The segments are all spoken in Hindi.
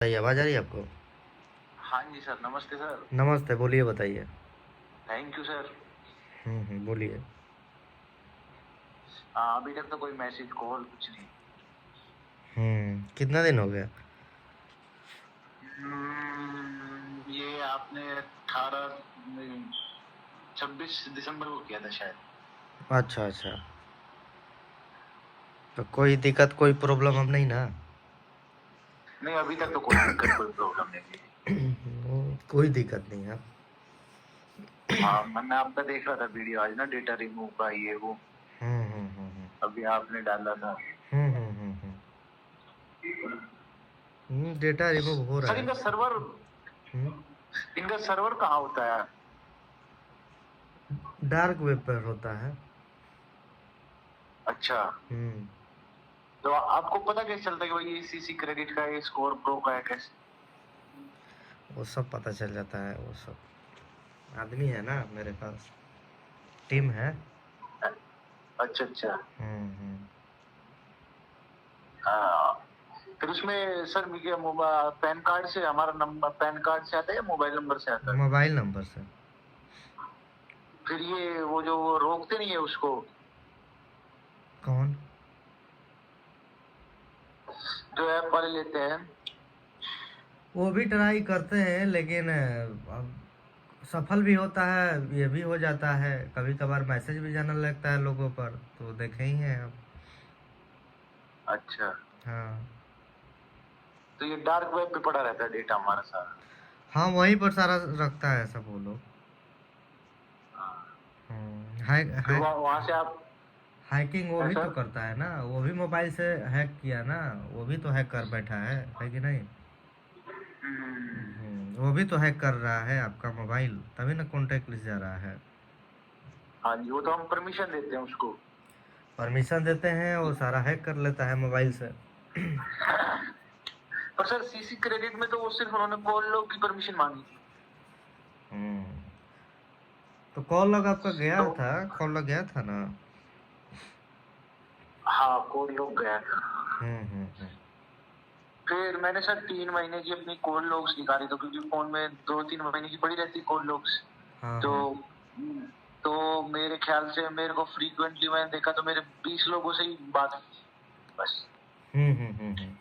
बताइए, आवाज़ आ रही है आपको? हाँ जी सर, नमस्ते सर। नमस्ते, बोलिए बताइए। Thank you sir. बोलिए। अभी तक तो कोई मैसेज कॉल कुछ नहीं। कितना दिन हो गया? ये आपने 26 दिसंबर को किया था शायद। अच्छा अच्छा। तो कोई दिक्कत कोई प्रॉब्लम अब नहीं ना? नहीं, अभी तक तो कोई दिक्कत कोई प्रॉब्लम नहीं हुई। कोई दिक्कत नहीं है। हाँ, मैं आपका देख रहा था वीडियो आज ना, डेटा रिमूव का ये वो। हम्म हम्म हम्म अभी आपने डाला था। हम्म हम्म हम्म हम्म डेटा रिमूव हो रहा सर, है। हम्म इनका सर्वर कहाँ होता है? डार्क वेब पर होता है। अच्छा। हम्म तो आपको पता कैसे चलता है कि भाई ये सीसी क्रेडिट का, ये स्कोर प्रो का है, कैसे? वो सब पता चल जाता है। वो सब आदमी है ना मेरे पास, टीम है। अच्छा अच्छा। हम्म। हाँ। फिर उसमें सर मुझे पैन कार्ड से हमारा नंबर पैन कार्ड से आता है या मोबाइल नंबर से आता है? मोबाइल नंबर से। फिर ये वो जो वो रोकते नहीं है उसको, कौन? जो ऐप वाले लेते हैं। वो भी ट्राई करते हैं, लेकिन अब सफल भी होता है, ये भी हो जाता है। कभी कभार मैसेज भी जाने लगता है लोगों पर, तो देखे ही हैं आप। अच्छा। हाँ तो ये डार्क वेब पे पड़ा रहता है डेटा हमारा सारा। हाँ, वहीं पर सारा रखता है सब वो लोग। हाँ। हैक फिर हैक वहां से आप। हैकिंग वो है भी तो सर। करता है ना, वो भी मोबाइल से हैक किया ना। वो भी तो हैक कर बैठा है कि नहीं? वो भी तो हैक कर रहा है आपका मोबाइल, तभी ना कॉन्टेक्ट लिस्ट जा रहा है। हाँ जी, वो तो हम परमिशन देते हैं उसको। परमिशन देते हैं, वो सारा हैक कर लेता है मोबाइल से। पर सर, सीसी क्रेडिट में तो वो सिर्फ उन्होंने कॉल लॉग की परमिशन मांगी थी। हम्म तो कॉल लॉग आपका गया तो था? कॉल लॉग गया था ना? हाँ, कॉल लॉग गया था। हम्म। फिर मैंने सर 3 महीने की अपनी कॉल लॉग्स निकाली, तो क्योंकि फोन में 2-3 महीने की पड़ी रहती कॉल लॉग्स। हाँ तो हाँ। तो मेरे ख्याल से मेरे को फ्रीक्वेंटली मैंने देखा तो मेरे 20 लोगों से ही बात हुई थी बस। हम्म।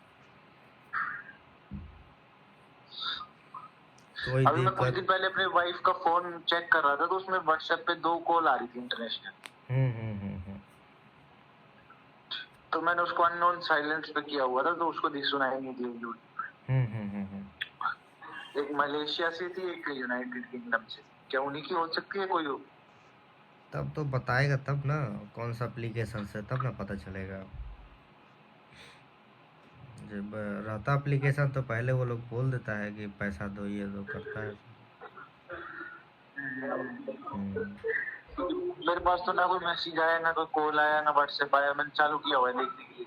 कोई अभी मैं कुछ दिक्कत। दिन पहले अपने वाइफ का फोन चेक कर रहा था, तो उसमें व्हाट्सएप पे 2 कॉल आ रही थी इंटरनेशनल। हम्म। तो मैंने उसको अननोन साइलेंस पे किया हुआ था, तो उसको सुनाई नहीं दी। हम्म। एक मलेशिया से थी, एक यूनाइटेड किंगडम से। क्या उन्हीं की हो सकती है कोई? तब तो बताएगा तब ना, कौन सा एप्लीकेशन से, तब ना पता चलेगा। जब रहता एप्लीकेशन तो पहले वो लोग बोल देता है कि पैसा दो, ये दो करता है। हम्म मेरे पास तो ना कोई मैसेज आया, ना कोई कॉल आया, ना व्हाट्सएप आया। मैंने चालू किया हुआ है देखने के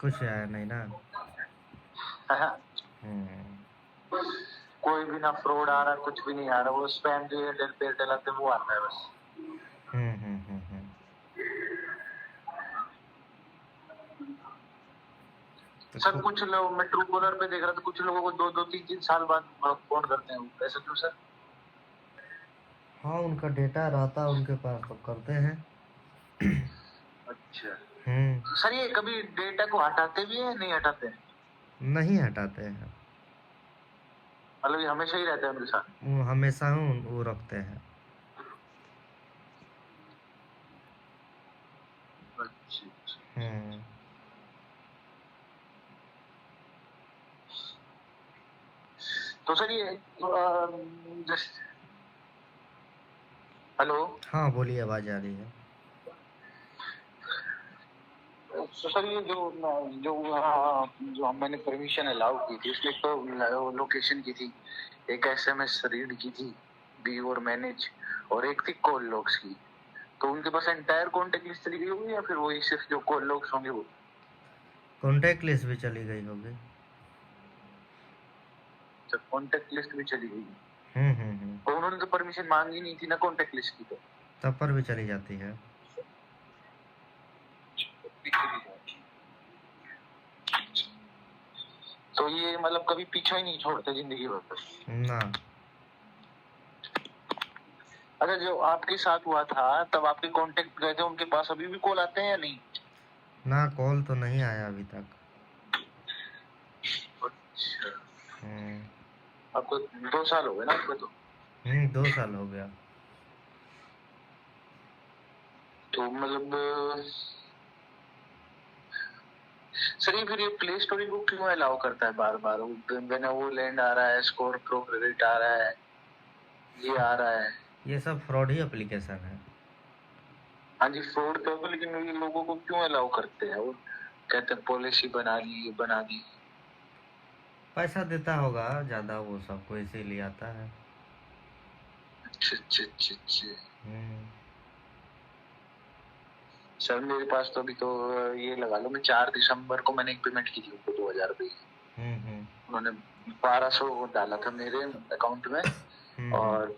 कुछ आया नहीं ना? लिए। हम्म कोई भी ना फ्रॉड आ रहा, कुछ भी नहीं आ रहा। वो स्पैम जो एयरटेल पे एयरटेल आते हैं वो आता है बस। हम्म। तो सर, कुछ लोग, मैं ट्रू कॉलर पे देख रहा था, कुछ लोगों को 2-2 3-3 साल बाद फोन करते हैं। वो ऐसा क्यों सर? हाँ, उनका डेटा रहता है उनके पास तो करते हैं। अच्छा। हम्म तो सर, ये कभी डेटा को हटाते भी है, नहीं हटाते हैं? नहीं हटाते हैं। मतलब ये हमेशा ही रहता है उनके साथ? वो हमेशा वो रखते हैं। अच्छा अच्छा। हम्म तो सर ये हेलो। हाँ बोलिए, आवाज़ आ रही है। तो सर, ये जो जो मैंने परमिशन अलाउ की थी, उसमें तो लोकेशन की थी, एक एसएमएस रीड की थी, व्यू और मैनेज, और एक थी कॉल लॉग्स की। तो उनके पास एंटायर कॉन्टेक्ट लिस्ट चली गई होगी, या फिर वही सिर्फ जो कॉल लॉग्स होंगे वो? कॉन्टैक्ट लिस्ट भी चली गई होगी। तो कॉन्टेक्ट लिस्ट भी चली गई। हम्म। तो उन्होंने तो परमिशन मांगी नहीं थी ना कॉन्टेक्ट लिस्ट की, तो तब पर भी चली जाती है। तो तो ये मतलब कभी पीछा ही नहीं छोड़ते जिंदगी भर। ना। अच्छा, जो आपके साथ हुआ था तब आपके कांटेक्ट गए थे उनके पास, अभी भी कॉल आते हैं या नहीं? ना, कॉल तो नहीं आया अभी तक। अच्छा, हम्म। आपको 2 साल हो गए ना आपको तो? 2 साल हो गया। तो मतलब सर ये फिर ये प्ले स्टोर को क्यों अलाउ करता है बार बार? बेनेवोलेंट आ रहा है, स्कॉर्पियो क्रेडिट आ रहा है, ये आ रहा है। ये सब फ्रॉड ही एप्लीकेशन है। हाँ जी, फ्रॉड तो है, लेकिन ये लोगों को क्यों अलाउ करते हैं? वो कहते हैं पॉलिसी बना ली, ये बना दी। पैसा देता होगा ज़्यादा वो सबको, इसीलिए आता है। अच्छा अच्छा अच्छा अच्छा। हम्म। सर मेरे पास तो अभी तो ये लगा लो, मैं 4 दिसंबर को मैंने एक पेमेंट की थी उनको 2000 रुपये। उन्होंने 1200 डाला था मेरे अकाउंट में, और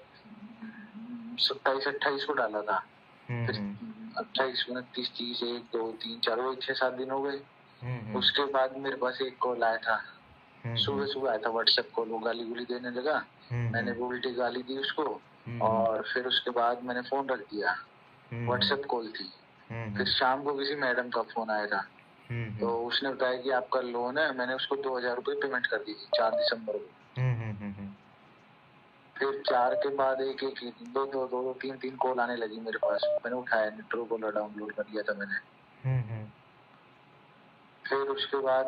27-28 को डाला था। फिर 28, 29, 30, 1, 2, 3, 4, वो 6-7 दिन हो गए। उसके बाद मेरे पास एक कॉल आया था, सुबह सुबह आया था व्हाट्सएप कॉल। वो गाली गुली देने लगा, मैंने वो उल्टी गाली दी उसको, और फिर उसके बाद मैंने फोन रख दिया। व्हाट्सएप कॉल थी। फिर शाम को किसी मैडम का फोन आया था, तो उसने बताया कि आपका लोन है। मैंने उसको 2000 रुपये पेमेंट कर दी थी 4 दिसंबर को। फिर 4 के बाद एक एक 2 3 कॉल आने लगी मेरे पास। मैंने उठाया नहीं, ट्रूकॉलर डाउनलोड कर लिया था मैंने। फिर उसके बाद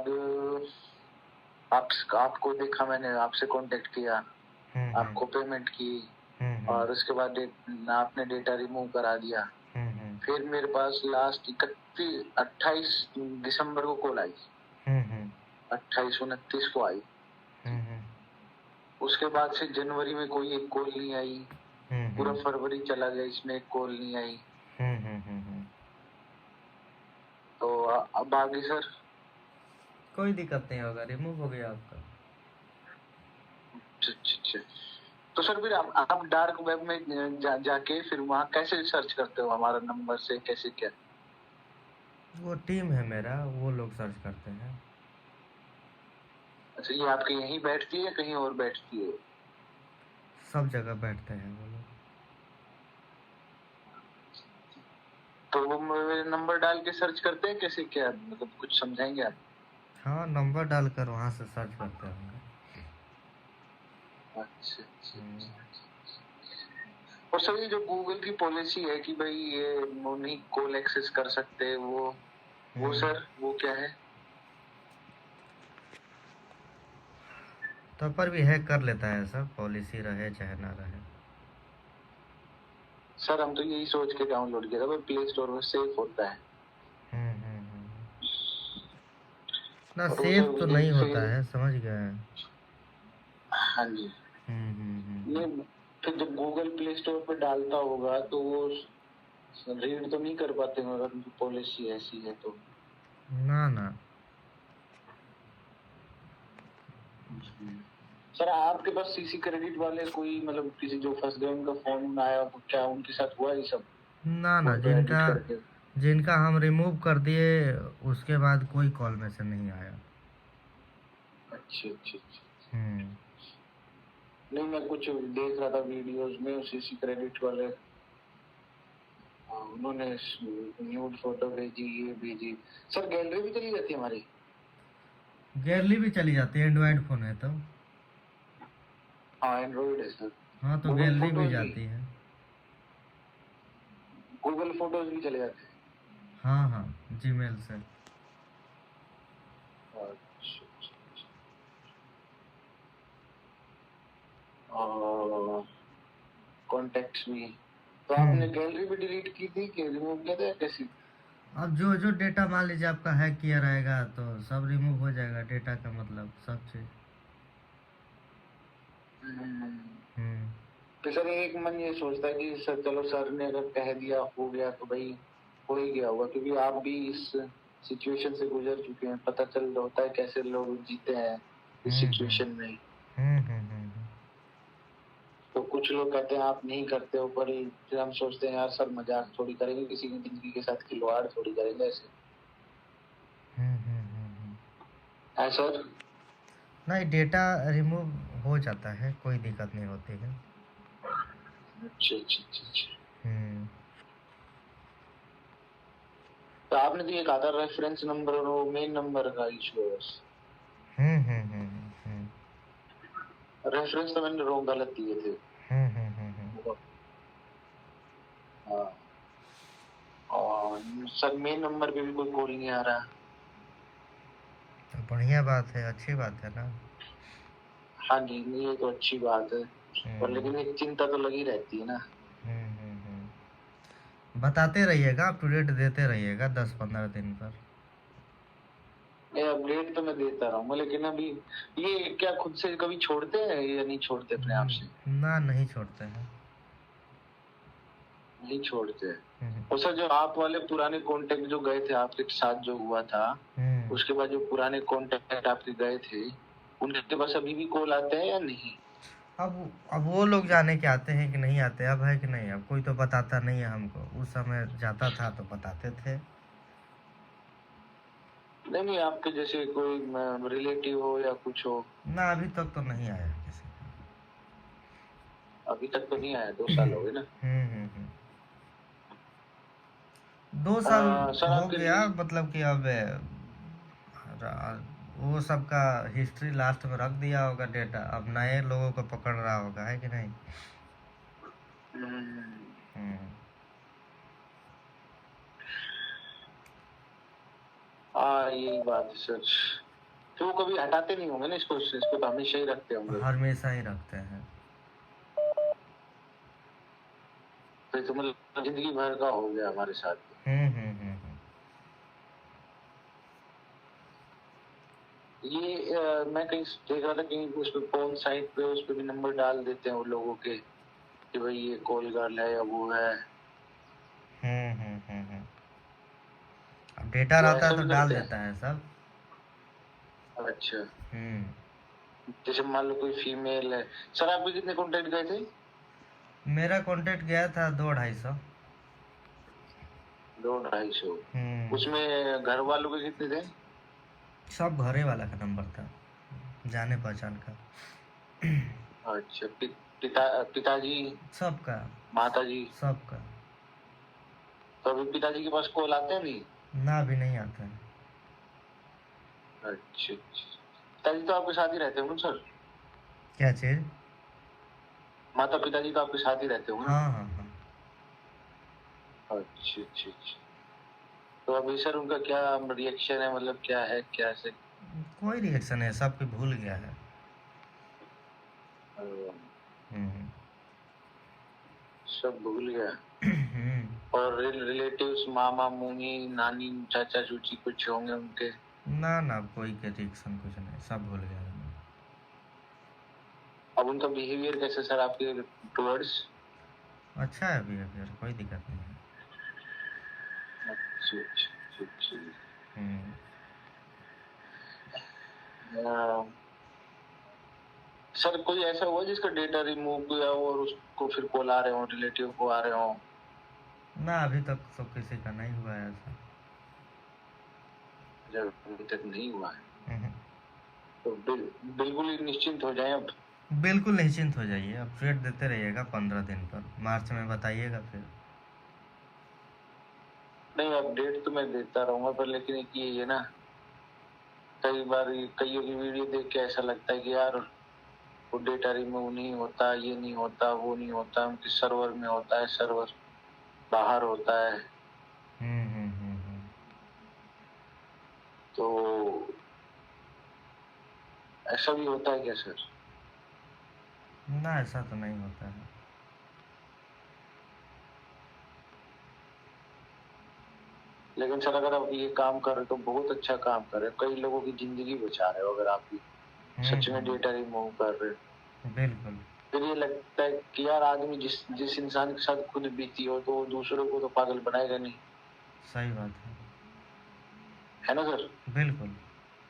आपको देखा मैंने, आपसे कांटेक्ट किया, आपको पेमेंट की, और उसके बाद आपने डेटा रिमूव करा दिया। फिर मेरे पास लास्ट 28 दिसंबर को कॉल आई, 28-29 को आई। उसके बाद से जनवरी में कोई एक कॉल नहीं आई, पूरा फरवरी चला गया, इसमें एक कॉल नहीं आई। तो अब आगे सर कोई दिक्कत नहीं होगा, रिमूव हो गया आपका। अच्छा। तो सर फिर आप डार्क वेब में जाके फिर वहाँ कैसे सर्च करते हो हमारा नंबर से, कैसे क्या? वो टीम है मेरा, वो लोग सर्च करते हैं। अच्छा, ये आपके यहीं बैठती है या कहीं और बैठती है? सब जगह बैठते हैं वो लोग। तो वो मेरे नंबर डाल के सर्च करते हैं कैसे क्या, मतलब कुछ समझाएंगे आप? हाँ, नंबर डालकर वहाँ से सर्च करते होंगे। अच्छा। और सर ये जो गूगल की पॉलिसी है कि भाई ये नहीं कॉल एक्सेस कर सकते, वो सर वो क्या है? तो पर भी हैक कर लेता है सर, पॉलिसी रहे चाहे ना रहे। सर हम तो यही सोच के डाउनलोड किया था, प्ले स्टोर में सेफ होता है। ना, सेफ तो नहीं होता है, समझ गए। हाँ जी। ये फिर जब गूगल प्ले स्टोर पे डालता होगा तो वो रीड तो नहीं कर पाते अगर उनकी पॉलिसी ऐसी है तो? ना। सर आपके पास सीसी क्रेडिट वाले कोई मतलब किसी जो फंस गए उनका फोन आया तो क्या उनके साथ हुआ ये सब? ना, जिनका हम रिमूव कर दिए उसके बाद कोई कॉल में से नहीं आया। अच्छा। नहीं, मैं कुछ देख रहा था वीडियोस में, सीसी क्रेडिट वाले उन्होंने न्यूड फोटो भेजी, ये भेजी। सर गैलरी भी चली जाती है हमारी? गैलरी भी चली जाती है, एंड्रॉइड फोन है तो। हाँ एंड्रॉइड है सर। हाँ, तो गैलरी भी जाती है। गूगल फोटोज भी चले जाते हैं? हाँ, जीमेल से। कॉन्टेक्ट्स भी। तो आपने गैलरी भी डिलीट की थी कि रिमूव किया था कैसी? अब जो डेटा मान लीजिए आपका हैक किया रहेगा तो सब रिमूव हो जाएगा, डेटा का मतलब सब चीज। तो सर एक मन ये सोचता है कि सर चलो सर ने अगर कह दिया हो गया तो भाई हो ही गया होगा, क्योंकि आप भी इस सिचुएशन से गुजर चुके हैं, पता चल होता है कैसे लोग जीते हैं इस सिचुएशन में। तो कुछ लोग कहते हैं आप नहीं करते हो, पर फिर हम सोचते हैं यार सर मजाक थोड़ी करेंगे, किसी की जिंदगी के साथ खिलवाड़ थोड़ी करेंगे ऐसे। है सर? नहीं, डेटा रिमूव हो जाता है, कोई दिक्कत नहीं होती है। अच्छा अच्छा अच्छा अच्छा। हम्म तो आपने तो ये कहा था रेफरेंस नंबर और वो मेन नंबर का इशू है बस। हम्म हम्म हम्म हम्म रेफरेंस तो मैंने रोंग गलत दिए थे। हम्म। हाँ। और सर मेन नंबर पे भी कोई कॉल नहीं आ रहा। तो बढ़िया बात है, अच्छी बात है ना। हाँ जी, ये तो अच्छी बात है। पर हम्म लेकिन एक चिंता तो लगी रहती है ना। बताते रहिएगा, अप टू डेट देते रहिएगा 10-15 दिन पर। ये अपडेट तो मैं देता रहूंगा, लेकिन अभी ये क्या खुद से कभी छोड़ते हैं या नहीं छोड़ते अपने आप से? ना, नहीं छोड़ते हैं। नहीं छोड़ते हैं। हम्म और सर जो आप वाले पुराने कांटेक्ट जो गए थे आपके साथ जो हुआ था, हम्म। उसके बाद जो पुराने कांटेक्ट आपके गए थे, उनके पास अभी भी कॉल आते हैं या नहीं? अब वो लोग जाने के आते हैं कि नहीं आते, अब है कि नहीं, अब कोई तो बताता नहीं है हमको। उस समय जाता था तो बताते थे। नहीं नहीं, आपके जैसे कोई रिलेटिव हो या कुछ हो? ना, अभी तक तो नहीं आया किसी का। अभी तक तो नहीं आया, 2 साल हो गए ना। हम्म। 2 साल सर हो आपके गया, मतलब कि अब वो सब का हिस्ट्री लास्ट में रख दिया होगा डेटा, अब नए लोगों को पकड़ रहा होगा, है कि नहीं। हम्म, हम्म हाँ यही बात है सर। तो वो कभी हटाते नहीं होंगे ना इसको तो हमेशा ही रखते होंगे। हमेशा ही रखते हैं। तो ये तो मतलब जिंदगी भर का हो गया हमारे साथ। हम्म। ये मैं कहीं देख रहा था, कहीं उस पे फोन साइट पे उस पे भी नंबर डाल देते हैं वो लोगों के कि भाई ये कॉल गर्ल है या वो है। हम्म। अब डेटा वो रहता है ऐसा तो भी डाल करते हैं? देता है सब। अच्छा। हम्म। जैसे मान लो कोई फीमेल है। सर आपके कितने कॉन्टेक्ट गए थे? मेरा कांटेक्ट गया था 200-250। 200-250। हम्म। उसमें घर वालों के कितने थे? सब घरे वाला का नंबर था, जाने पहचान का। अच्छा पिताजी, सबका। माताजी? सबका। तो अभी पिताजी के पास कॉल आते हैं नहीं? ना, भी नहीं आता है। अच्छा अच्छा। पिताजी तो आपके साथ ही रहते होंगे सर? क्या चीज? माता पिताजी तो आपके साथ ही रहते होंगे ना? हाँ। अच्छा अच्छा अच्छा। तो अभी सर उनका क्या रिएक्शन है, मतलब क्या है क्या से? कोई रिएक्शन है, सबके भूल गया है। हम्म सब भूल गया। हम्म। और रिलेटिव्स मामा मुनी नानी चाचा चूची कुछ होंगे उनके? ना, कोई के रिएक्शन कुछ नहीं, सब भूल गया है। अब उनका बिहेवियर कैसे सर आपके टुवर्ड्स? अच्छा है बिहेवियर, कोई दिक्कत नहीं है। अच्छा अच्छा अच्छा। हम्म अच्छा। सर कोई ऐसा हुआ जिसका डेटा रिमूव किया हो और उसको फिर कॉल आ रहे हो, रिलेटिव को आ रहे हो? ना, अभी तक तो किसी का नहीं हुआ है ऐसा। जब अभी तक नहीं हुआ है हम्म। तो बिल्कुल ही निश्चिंत हो जाए अब। बिल्कुल निश्चिंत हो जाइए, अपडेट देते रहिएगा 15 दिन पर, मार्च में बताइएगा फिर। नहीं अपडेट तो मैं देता रहूंगा, पर लेकिन एक ये है ना, कई बार कईयों की वीडियो देख के ऐसा लगता है कि यार वो डेटा रिमूव नहीं होता, ये नहीं होता, वो नहीं होता, उनके सर्वर में होता है, सर्वर बाहर होता है। हम्म। तो ऐसा भी होता है क्या सर? ना, ऐसा तो नहीं होता है। लेकिन सर अगर आप ये काम कर रहे हो तो बहुत अच्छा काम कर रहे हो, कई लोगों की जिंदगी बचा रहे हो अगर आप भी सच में हम्म। डेटा रिमूव कर रहे हो। बिल्कुल। फिर ये लगता है कि यार आदमी जिस जिस इंसान के साथ खुद बीती हो तो वो दूसरों को तो पागल बनाएगा नहीं। सही बात है ना सर? है। बिल्कुल।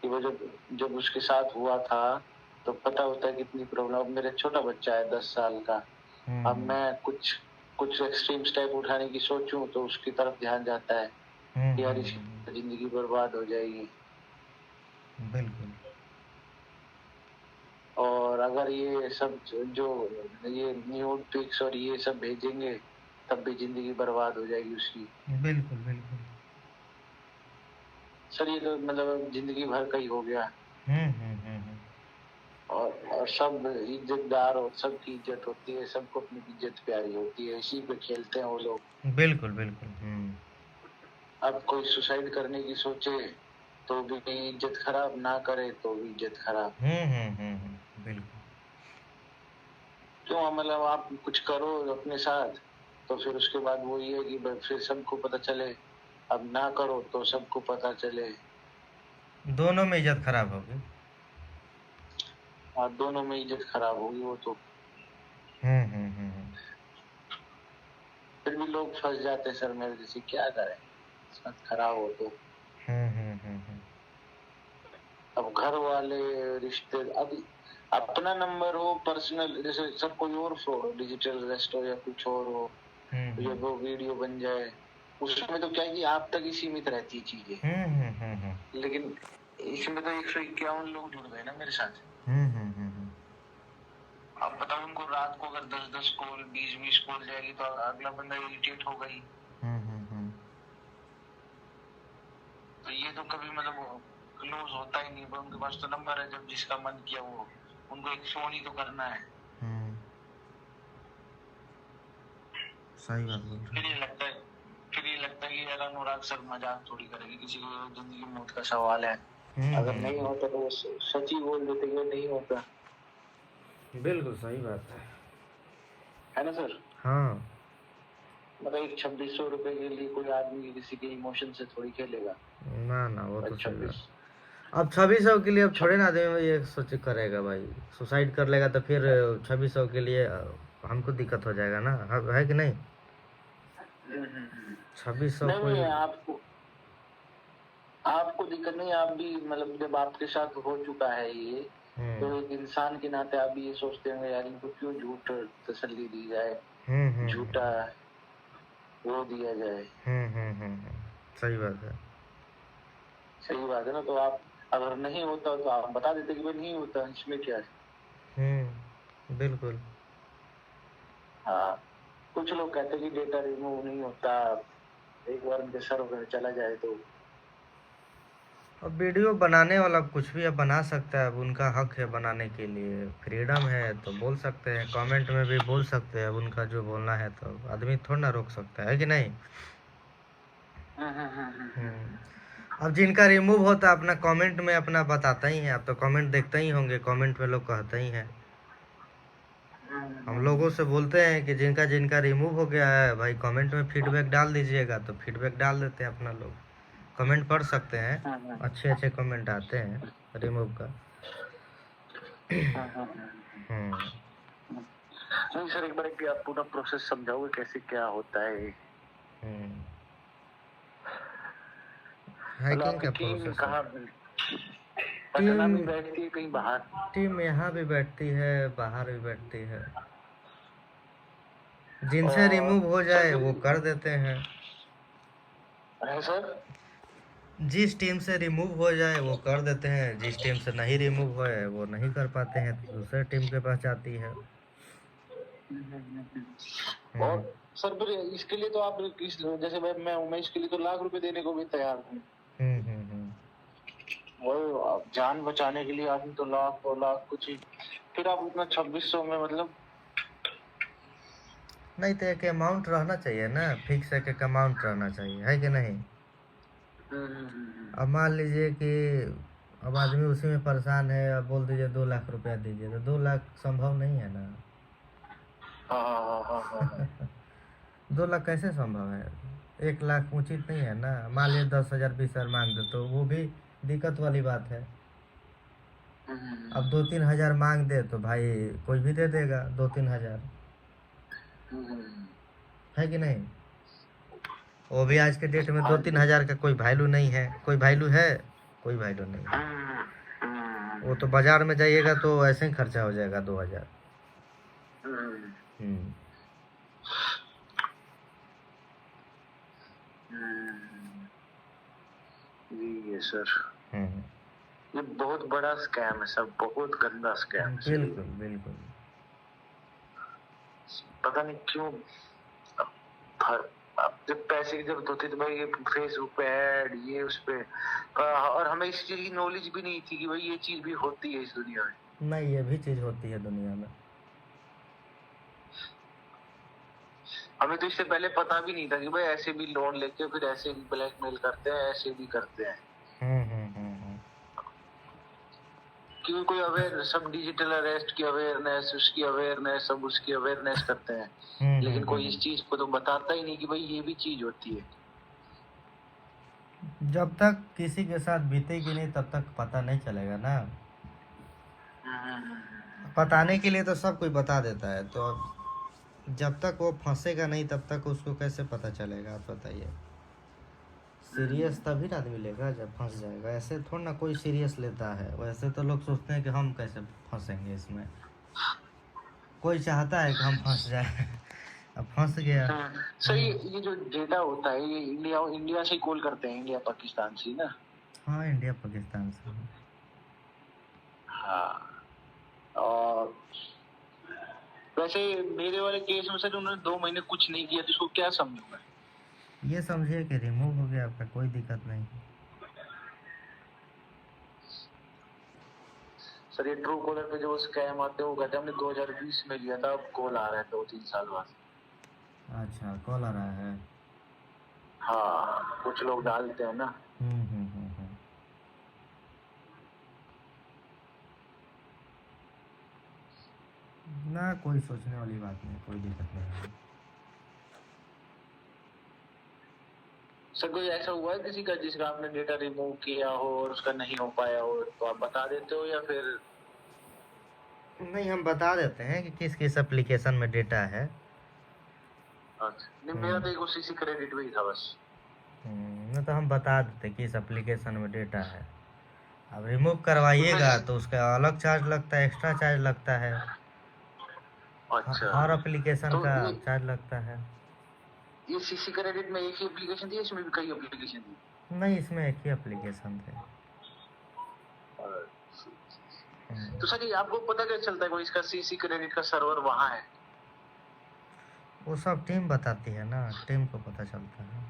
कि वो जब जब उसके साथ हुआ था तो पता होता है कितनी प्रॉब्लम। अब मेरा छोटा बच्चा है 10 साल का। अब हम्म मैं कुछ कुछ एक्सट्रीम स्टेप उठाने की सोचूं तो उसकी तरफ ध्यान जाता है कि यार इसकी जिंदगी बर्बाद हो जाएगी। बिल्कुल। अगर ये सब जो ये न्यूड पिक्स और ये सब भेजेंगे तब भी जिंदगी बर्बाद हो जाएगी उसकी। बिल्कुल बिल्कुल। सर ये तो मतलब जिंदगी भर का ही हो गया। हम्म। और सब इज्जतदार और सबकी इज्जत होती है, सबको अपनी इज्जत प्यारी होती है, इसी पे खेलते हैं वो लोग। बिल्कुल बिल्कुल। अब कोई सुसाइड करने की सोचे तो भी इज्जत खराब, ना करे तो भी इज्जत खराब। बिल्कुल। क्यों? मतलब आप कुछ करो अपने साथ तो फिर उसके बाद वो ये है कि फिर सबको पता चले, अब ना करो तो सबको पता चले, दोनों में इज्जत खराब होगी। और दोनों में इज्जत खराब होगी वो तो। हम्म। फिर भी लोग फंस जाते हैं सर मेरे जैसे, क्या करें, सब खराब हो तो। हम्म। अब घर वाले, रिश्ते, अब अपना नंबर हो पर्सनल, जैसे सब कोई और फ्रॉड, डिजिटल अरेस्ट हो या कुछ और हो, ये वो वीडियो बन जाए, उसमें तो क्या है कि आप तक ही सीमित रहती है चीजें। लेकिन इसमें तो 151 लोग जुड़ गए ना मेरे साथ। अब बताओ उनको रात को अगर 10-10 कॉल, 20-20 कॉल जाएगी तो अगला बंदा इरिटेट होगा ही। तो ये तो कभी मतलब क्लोज होता ही नहीं, उनके पास तो नंबर है, जब जिसका मन किया वो उनको एक फोन ही तो करना है। सही बात बोल रहे फिर ये लगता है कि यार अनुराग सर मजाक थोड़ी करेंगे, किसी की जिंदगी मौत का सवाल है। अगर नहीं होता तो वो सच ही बोल देते कि नहीं होता। बिल्कुल सही बात है ना सर? हाँ। मतलब एक 2600 रुपए के लिए कोई आदमी किसी के इमोशन से थोड़ी खेलेगा। ना वो तो सही 26 बात। अब 2600 के लिए अब थोड़े ना आदमी ये सोच करेगा भाई, सुसाइड कर लेगा तो फिर 2600 के लिए हमको दिक्कत हो जाएगा ना, है कि नहीं? 2600 कोई। नहीं, आपको दिक्कत नहीं, आप भी मतलब जब आपके साथ हो चुका है ये, तो एक इंसान के नाते आप भी ये सोचते होंगे यार इनको क्यों झूठ तसल्ली दी जाए, झूठा वो दिया जाए। सही बात है। सही बात है ना? तो आप अगर नहीं होता तो आप बता देते कि भाई नहीं होता, इसमें क्या है। बिल्कुल। हाँ, कुछ लोग कहते हैं कि डेटा रिमूव नहीं होता, एक बार उनके सर्वर चला जाए तो। अब वीडियो बनाने वाला कुछ भी अब बना सकता है, अब उनका हक है बनाने के लिए, फ्रीडम है तो बोल सकते हैं, कमेंट में भी बोल सकते हैं, अब उनका जो बोलना है तो आदमी थोड़ा ना रोक सकता है कि नहीं? अब जिनका रिमूव होता है अपना कमेंट में अपना बताता ही है, आप तो कमेंट देखते ही होंगे, कमेंट में लोग कहते ही हैं। हम लोगों से बोलते हैं कि जिनका जिनका रिमूव हो गया है भाई कमेंट में फीडबैक डाल दीजिएगा, तो फीडबैक डाल देते हैं अपना लोग, कमेंट पढ़ सकते हैं, अच्छे अच्छे कमेंट आते हैं रिमूव का। नहीं सर, एक बार आप पूरा प्रोसेस समझाओगे कैसे क्या होता है? हैकिंग का टीम प्रोसेस कहाँ पटना में बैठती है, कहीं बाहर? टीम यहाँ भी बैठती है, बाहर भी बैठती है, जिनसे रिमूव हो जाए वो कर देते हैं। सर जिस टीम से रिमूव हो जाए वो कर देते हैं, जिस टीम से नहीं रिमूव हो वो नहीं कर पाते हैं तो दूसरे टीम के पास जाती है। और सर फिर इसके लिए तो आप जैसे मैं इसके लिए तो लाख रुपए देने को भी तैयार हूँ। वो आप जान बचाने के लिए आदमी तो लाख और लाख कुछ ही, फिर आप उतना 2600 में मतलब नहीं तो एक अमाउंट रहना चाहिए ना, फिक्स एक अमाउंट रहना चाहिए, है कि नहीं? अब मान लीजिए कि अब आदमी उसी में परेशान है, अब बोल दीजिए 2 लाख रुपया दीजिए, तो 2 लाख संभव नहीं है ना। 2 लाख कैसे संभव है? 1 लाख उचित नहीं है ना। मान लीजिए 10,000 20,000 मांग दे तो वो भी दिक्कत वाली बात है। अब 2-3 हजार मांग दे तो भाई कोई भी दे देगा 2-3 हजार, है कि नहीं? वो भी आज के डेट में 2-3 हजार का कोई वैल्यू नहीं है, कोई वैल्यू है? कोई वैल्यू नहीं है। वो तो बाजार में जाइएगा तो ऐसे ही खर्चा हो जाएगा 2,000। जी सर। ये बहुत बड़ा स्कैम है सर, बहुत गंदा स्कैम है सर ये। बिल्कुल बिल्कुल। पता नहीं क्यों अब जब पैसे की जरूरत होती है तो भाई ये फेसबुक पे ऐड, ये उस पे और हमें इस चीज की नॉलेज भी नहीं थी कि भाई ये चीज भी होती है इस दुनिया में। नहीं, ये भी चीज होती है दुनिया में। हमें तो इससे पहले पता भी नहीं था कि भाई ऐसे भी लोन लेके फिर ऐसे भी ब्लैकमेल करते हैं, ऐसे भी करते हैं। हम्म। क्योंकि कोई अवेयर, सब डिजिटल अरेस्ट की अवेयरनेस, उसकी अवेयरनेस, सब उसकी अवेयरनेस करते हैं, लेकिन कोई इस चीज को तो बताता ही नहीं कि भाई ये भी चीज होती है। जब तक किसी के साथ बीतेगी नहीं तब तक पता नहीं चलेगा ना। बताने के लिए तो सब कोई बता देता है, तो अब जब तक वो फंसेगा नहीं तब तक उसको कैसे पता चलेगा, आप बताइए। सीरियस तभी ना आदमी लेगा जब फंस जाएगा, ऐसे थोड़ा ना कोई सीरियस लेता है। वैसे तो लोग सोचते हैं कि हम कैसे फंसेंगे इसमें, कोई चाहता है कि हम फंस जाए। अब फंस गया। सर ये जो डेटा होता है ये इंडिया से कॉल करते हैं, इंडिया पाकिस्तान से ना। हाँ, इंडिया पाकिस्तान से। हाँ, और वैसे मेरे वाले केस में सर उन्होंने 2 महीने कुछ नहीं किया, तो इसको क्या समझूंगा? ये समझिए कि रिमूव हो गया आपका, कोई दिक्कत नहीं। सर ये ट्रू कॉलर पे जो स्कैम आते हैं वो कहते हैं हमने 2020 में लिया था, अब कॉल आ रहा है 2-3 साल बाद। अच्छा, कॉल आ रहा है। हाँ, कुछ लोग डालते हैं ना। हम्म। ना, कोई सोचने वाली बात नहीं, कोई दिक्कत नहीं है। सर कोई ऐसा हुआ है किसी का जिसका आपने डेटा रिमूव किया हो और उसका नहीं हो पाया हो, तो आप बता देते हो या फिर? नहीं, हम बता देते हैं कि किस किस एप्लीकेशन में डेटा है। अच्छा, नहीं मेरा तो एक सीसी क्रेडिट में ही था बस। नहीं तो हम बता देते हैं किस एप्लीकेशन में डेटा है। अब रिमूव करवाइएगा तो उसका अलग चार्ज लगता है, एक्स्ट्रा चार्ज लगता है। अच्छा, हर एप्लीकेशन तो का चार्ज लगता है। ये सीसी क्रेडिट में एक ही एप्लीकेशन थी, इसमें भी कई एप्लीकेशन थी? नहीं, इसमें एक ही एप्लीकेशन थे। तो सर ये आपको पता क्या चलता है कोई इसका सीसी क्रेडिट का सर्वर वहाँ है? वो सब टीम बताती है ना, टीम को पता चलता है।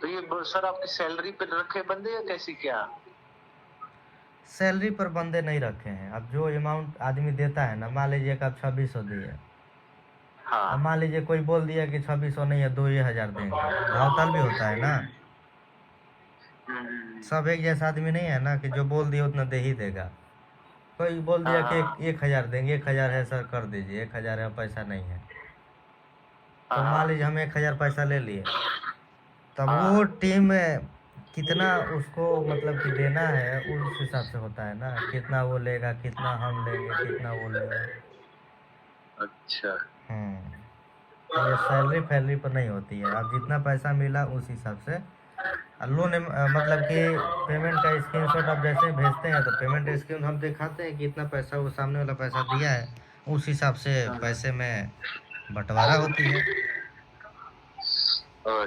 तो ये सर आपकी सैलरी पे रखे बंदे या कैसी क्या? सैलरी पर बंदे नहीं रखे हैं। अब जो अमाउंट आदमी देता है ना, मान लीजिए कि आप 2600 दिए, हाँ। अब मान लीजिए कोई बोल दिया कि 2600 नहीं है, 2000 देंगे, भावताल भी होता है ना। सब एक जैसा आदमी नहीं है ना कि जो बोल दिया उतना दे ही देगा। कोई बोल दिया कि 1000 देंगे, 1000 है सर कर दीजिए, 1000 है पैसा नहीं है, तो मान लीजिए हम 1000 पैसा ले लिए, तब वो टीम कितना उसको मतलब कि देना है उस हिसाब से होता है ना, कितना वो लेगा, कितना हम लेंगे, कितना वो लेगा। अच्छा। ये सैलरी फैलरी पर नहीं होती है। अब जितना पैसा मिला उस हिसाब से लोन मतलब कि पेमेंट का स्क्रीनशॉट आप जैसे भेजते हैं तो पेमेंट स्क्रीन हम दिखाते हैं कि इतना पैसा वो सामने वाला पैसा दिया है, उस हिसाब से पैसे में बंटवारा होती है। हाँ,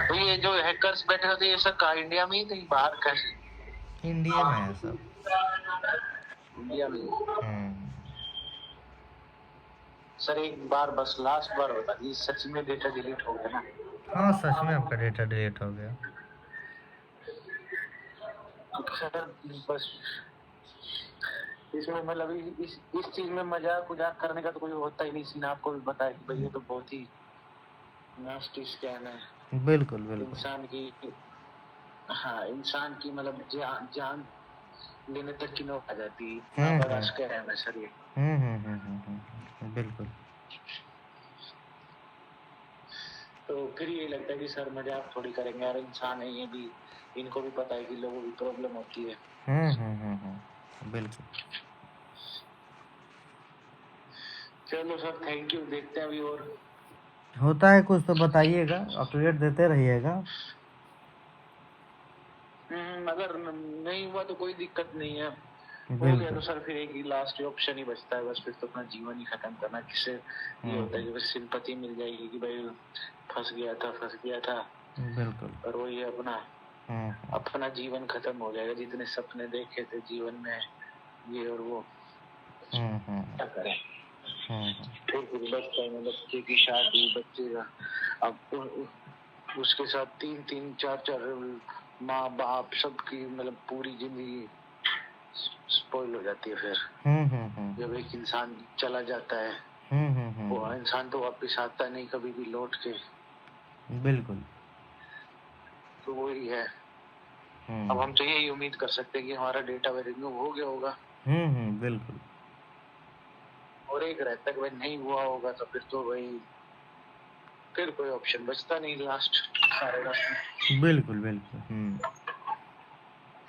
तो ये जो हैकर्स बैठे होते हैं ये सब कहाँ, इंडिया में ही कहीं बाहर कैसे? इंडिया में है सब। इंडिया में। सर एक बार बस लास्ट बार बता दीजिए, सच में डेटा डिलीट हो गया ना? हाँ, सच में आपका डेटा डिलीट हो गया। सर बस इसमें मतलब इस चीज में मजाक उजाक करने का तो कोई होता ही नहीं, इसने आपको भी बताया कि भाई ये तो बहुत ही नास्टी स्कैम है। बिल्कुल बिल्कुल। इंसान की, हाँ इंसान की मतलब जान लेने तक की नौबत आ जाती है, इतना बड़ा स्कैम है सर ये। बिल्कुल। तो फिर ये लगता है कि सर मजाक थोड़ी करेंगे यार, इंसान है ये भी, इनको भी पता है कि लोगों की प्रॉब्लम होती है। बिल्कुल। चलो सर, थैंक यू, देखते हैं अभी और होता है कुछ तो बताइएगा, अपडेट देते रहिएगा। अगर नहीं हुआ तो कोई दिक्कत नहीं है, हो गया तो सर फिर एक ही लास्ट ऑप्शन ही बचता है बस, फिर तो अपना जीवन ही खत्म करना। किससे ये होता है कि बस सिंपैथी मिल जाएगी कि भाई फंस गया था। बिल्कुल। और वही है अपना अपना जीवन खत्म हो जाएगा, जितने सपने देखे थे जीवन में ये और वो क्या करें। फिर बचपन में बच्चे की शादी, बच्चे का अब उसके साथ 3-3, 4-4 माँ बाप सबकी मतलब पूरी जिंदगी स्पॉइल हो जाती है। फिर जब एक इंसान चला जाता है वो इंसान तो वापस आता नहीं कभी भी लौट के। बिल्कुल। तो वही है। अब हम तो यही उम्मीद कर सकते हैं कि हमारा डेटा रिन्यू हो गया होगा। बिल्कुल। और एक रहता है कि भाई नहीं हुआ होगा तो फिर तो भाई फिर कोई ऑप्शन बचता नहीं लास्ट। सारे रास्ते बिल्कुल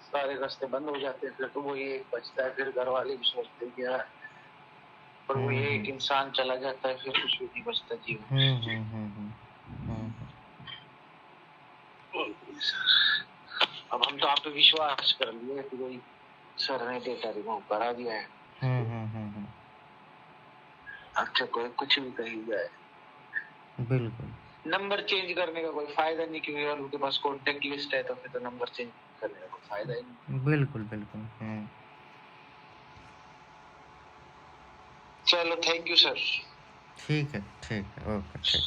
सारे रास्ते बंद हो जाते हैं। फिर तो वही एक बचता है। फिर घर वाले भी सोचते हैं कि यार, पर वो ये एक इंसान चला जाता है फिर कुछ भी नहीं बचता जीवन। अब हम तो आप पे विश्वास कर लिए कि भाई सर ने डेटा रिमूव करा दिया है। अच्छा कोई कुछ भी कही जाए, बिल्कुल। नंबर चेंज करने का कोई फायदा नहीं, क्योंकि अगर उनके पास कॉन्टेक्ट लिस्ट है तो फिर तो नंबर चेंज करने का कोई फायदा ही नहीं। बिल्कुल चलो थैंक यू सर। ठीक है ओके ठीक।